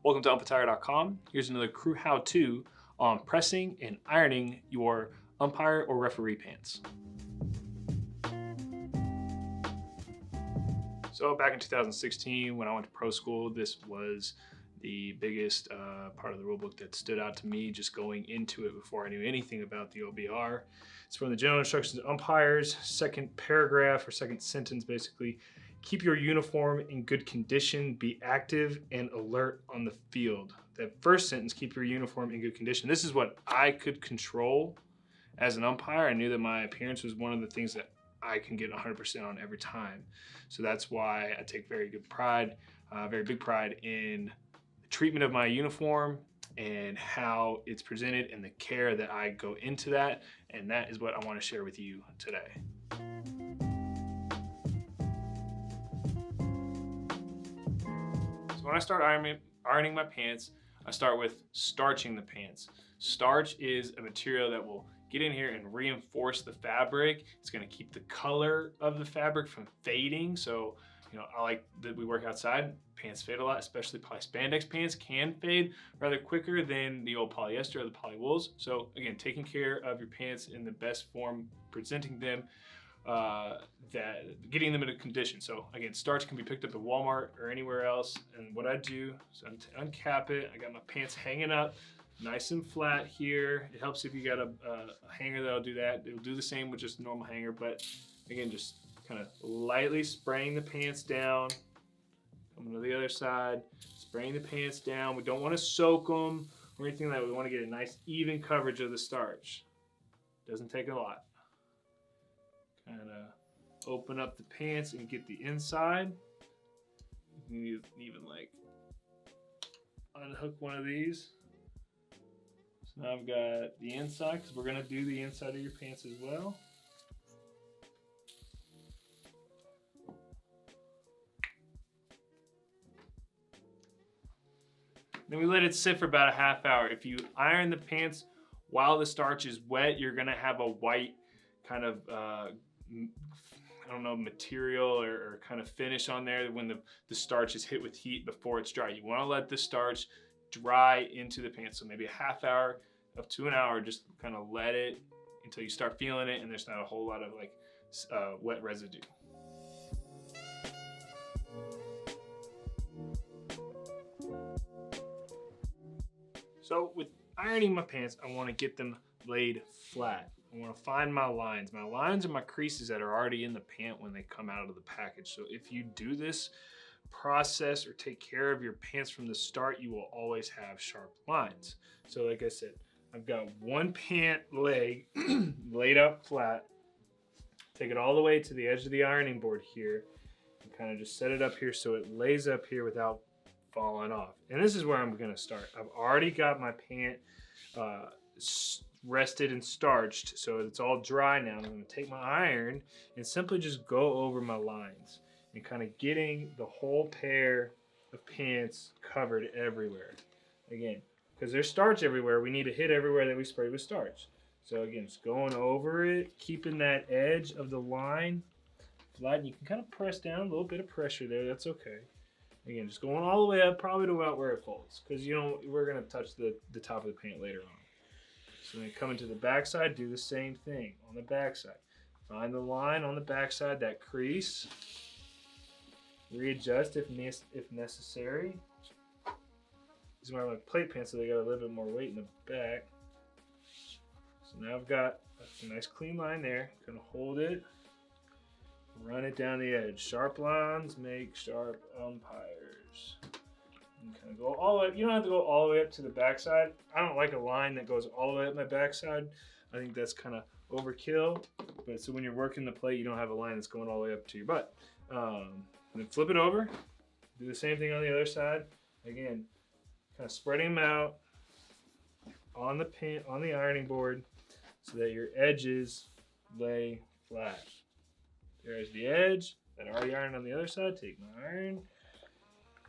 Welcome to Umpire.com. Here's another crew how-to on pressing and ironing your umpire or referee pants. So back in 2016, when I went to pro school, this was the biggest part of the rulebook that stood out to me just going into it before I knew anything about the OBR. It's from the General Instructions to Umpires, second paragraph or second sentence basically. Keep your uniform in good condition, be active and alert on the field. That first sentence, keep your uniform in good condition. This is what I could control as an umpire. I knew that my appearance was one of the things that I can get 100% on every time. So that's why I take very big pride in the treatment of my uniform and how it's presented and the care that I go into that. And that is what I want to share with you today. So when I start ironing my pants, I start with starching the pants. Starch is a material that will get in here and reinforce the fabric. It's going to keep the color of the fabric from fading. So, I like that we work outside. Pants fade a lot, especially poly spandex pants can fade rather quicker than the old polyester or the poly wools. So again, taking care of your pants in the best form, presenting them, getting them in a condition. So again, starch can be picked up at Walmart or anywhere else. And what I do is uncap it. I got my pants hanging up nice and flat here. It helps if you got a hanger that'll do that. It'll do the same with just a normal hanger, but again, just kind of lightly spraying the pants down. Coming to the other side, spraying the pants down. We don't want to soak them or anything like that. We want to get a nice even coverage of the starch. Doesn't take a lot. Kind of open up the pants and get the inside. You can even like unhook one of these. So now I've got the inside, because we're going to do the inside of your pants as well. Then we let it sit for about a half hour. If you iron the pants while the starch is wet, you're gonna have a white kind of, material or kind of finish on there when the starch is hit with heat before it's dry. You wanna let the starch dry into the pants. So maybe a half hour up to an hour, just kind of let it until you start feeling it and there's not a whole lot of wet residue. So with ironing my pants, I want to get them laid flat. I want to find my lines. My lines are my creases that are already in the pant when they come out of the package. So if you do this process or take care of your pants from the start, you will always have sharp lines. So like I said, I've got one pant leg laid out flat. Take it all the way to the edge of the ironing board here and kind of just set it up here so it lays up here without falling off. And this is where I'm going to start. I've already got my pant rested and starched, so it's all dry now. I'm going to take my iron and simply just go over my lines and kind of getting the whole pair of pants covered everywhere. Again, because there's starch everywhere, we need to hit everywhere that we sprayed with starch. So again, just going over it, keeping that edge of the line flat. And you can kind of press down, a little bit of pressure there, that's okay. Again, just going all the way up, probably to about where it folds, because we're going to touch the top of the paint later on. So then coming to the back side, do the same thing on the back side. Find the line on the back side, that crease. Readjust if necessary. These are my plate pants, so they got a little bit more weight in the back. So now I've got a nice clean line there. Gonna hold it. Run it down the edge. Sharp lines make sharp umpires. And kind of go all the way. You don't have to go all the way up to the backside. I don't like a line that goes all the way up my backside. I think that's kind of overkill. But so when you're working the plate, you don't have a line that's going all the way up to your butt. And then flip it over. Do the same thing on the other side. Again, kind of spreading them out on the ironing board so that your edges lay flat. There's the edge that I already ironed on the other side. Take my iron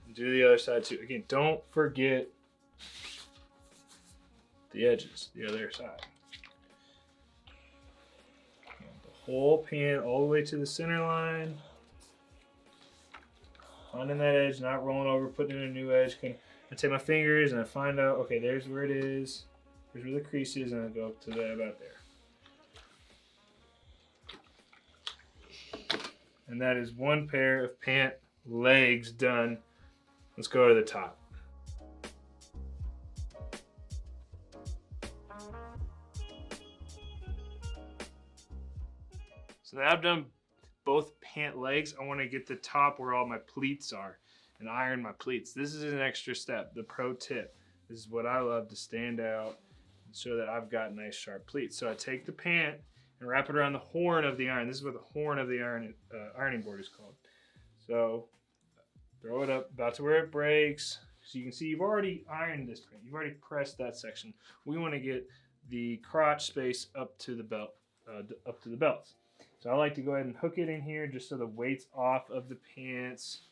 and do the other side too. Again, don't forget the edges, the other side. The whole pan all the way to the center line. Finding that edge, not rolling over, putting in a new edge. I take my fingers and I find out, okay, there's where it is. Here's where the crease is, and I go up to that about there. And that is one pair of pant legs done. Let's go to the top. So now I've done both pant legs. I want to get the top where all my pleats are and iron my pleats. This is an extra step, the pro tip. This is what I love to stand out and show that I've got nice sharp pleats. So I take the pant and wrap it around the horn of the iron. This is what the horn of the ironing board is called. So throw it up about to where it breaks. So you can see you've already ironed this print. You've already pressed that section. We want to get the crotch space up to the belt, up to the belts. So I like to go ahead and hook it in here just so the weight's off of the pants.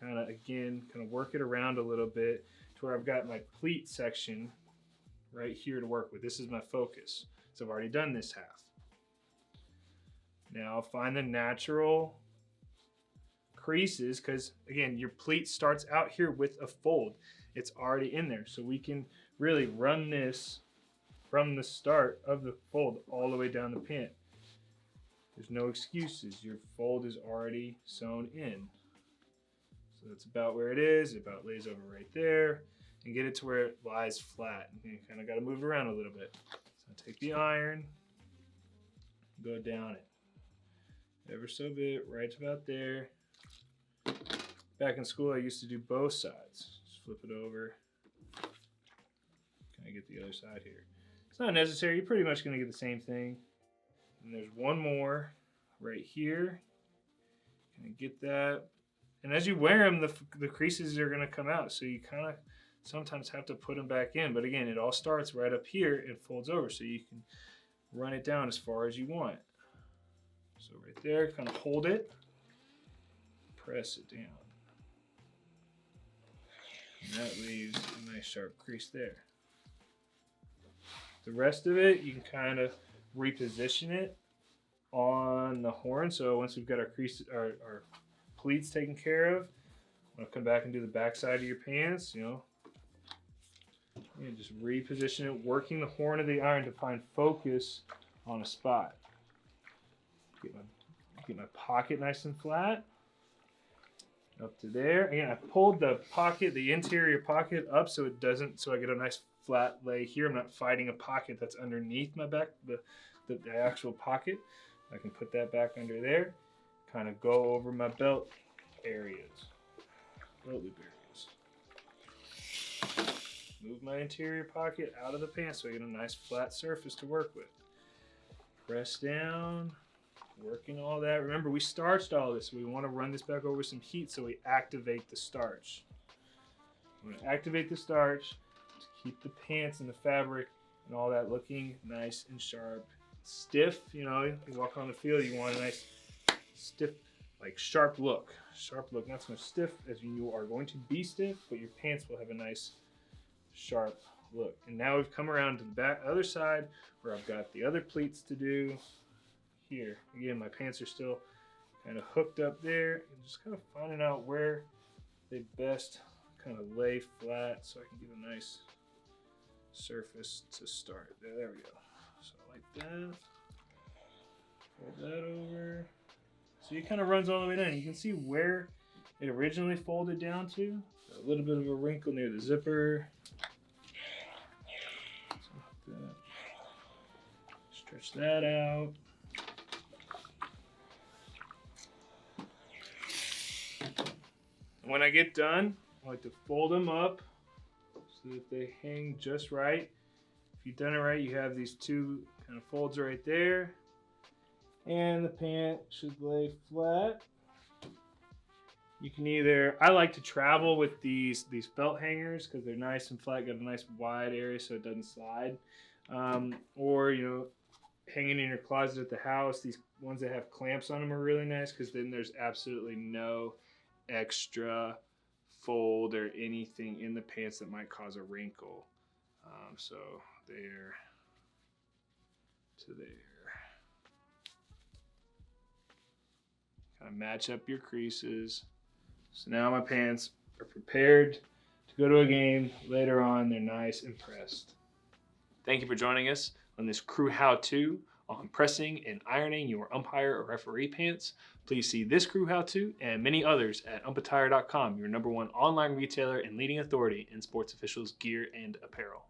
Kind of work it around a little bit to where I've got my pleat section right here to work with. This is my focus. So I've already done this half. Now find the natural creases, because again, your pleat starts out here with a fold. It's already in there. So we can really run this from the start of the fold all the way down the pant. There's no excuses. Your fold is already sewn in. So that's about where it is. It about lays over right there. And get it to where it lies flat. You kind of got to move it around a little bit. So I take the iron, go down it. Ever so bit, right about there. Back in school, I used to do both sides. Just flip it over. Kind of get the other side here. It's not necessary. You're pretty much going to get the same thing. And there's one more right here. Kind of get that. And as you wear them, the creases are going to come out. So you kind of sometimes have to put them back in. But again, it all starts right up here and folds over. So you can run it down as far as you want. So right there, kind of hold it. Press it down. And that leaves a nice sharp crease there. The rest of it, you can kind of reposition it on the horn. So once we've got our crease, our pleats taken care of, I'm gonna come back and do the back side of your pants. You just reposition it, working the horn of the iron to find focus on a spot. Get my pocket nice and flat. Up to there. Again, I pulled the pocket, the interior pocket up so it doesn't, so I get a nice flat lay here. I'm not fighting a pocket that's underneath my back, the actual pocket. I can put that back under there. Kind of go over my belt areas, belt loop areas. Move my interior pocket out of the pants so I get a nice flat surface to work with. Press down. Working all that. Remember, we starched all this. So we want to run this back over some heat so we activate the starch. We want to activate the starch to keep the pants and the fabric and all that looking nice and sharp. Stiff, you walk on the field, you want a nice stiff, like sharp look. Sharp look, not so much stiff as you are going to be stiff, but your pants will have a nice sharp look. And now we've come around to the other side where I've got the other pleats to do. Here again, my pants are still kind of hooked up there, and just kind of finding out where they best kind of lay flat so I can get a nice surface to start. There we go. So like that. Fold that over. So it kind of runs all the way down. You can see where it originally folded down to. A little bit of a wrinkle near the zipper. So like that. Stretch that out. When I get done, I like to fold them up so that they hang just right. If you've done it right, you have these two kind of folds right there. And the pant should lay flat. You can either, I like to travel with these belt hangers because they're nice and flat, got a nice wide area so it doesn't slide. Or, hanging in your closet at the house, these ones that have clamps on them are really nice because then there's absolutely no extra fold or anything in the pants that might cause a wrinkle. So there to there. Kind of match up your creases. So now my pants are prepared go to a game later on, they're nice and pressed. Thank you for joining us on this crew how-to on pressing and ironing your umpire or referee pants. Please see this crew how-to and many others at umpire.com, your #1 online retailer and leading authority in sports officials gear and apparel.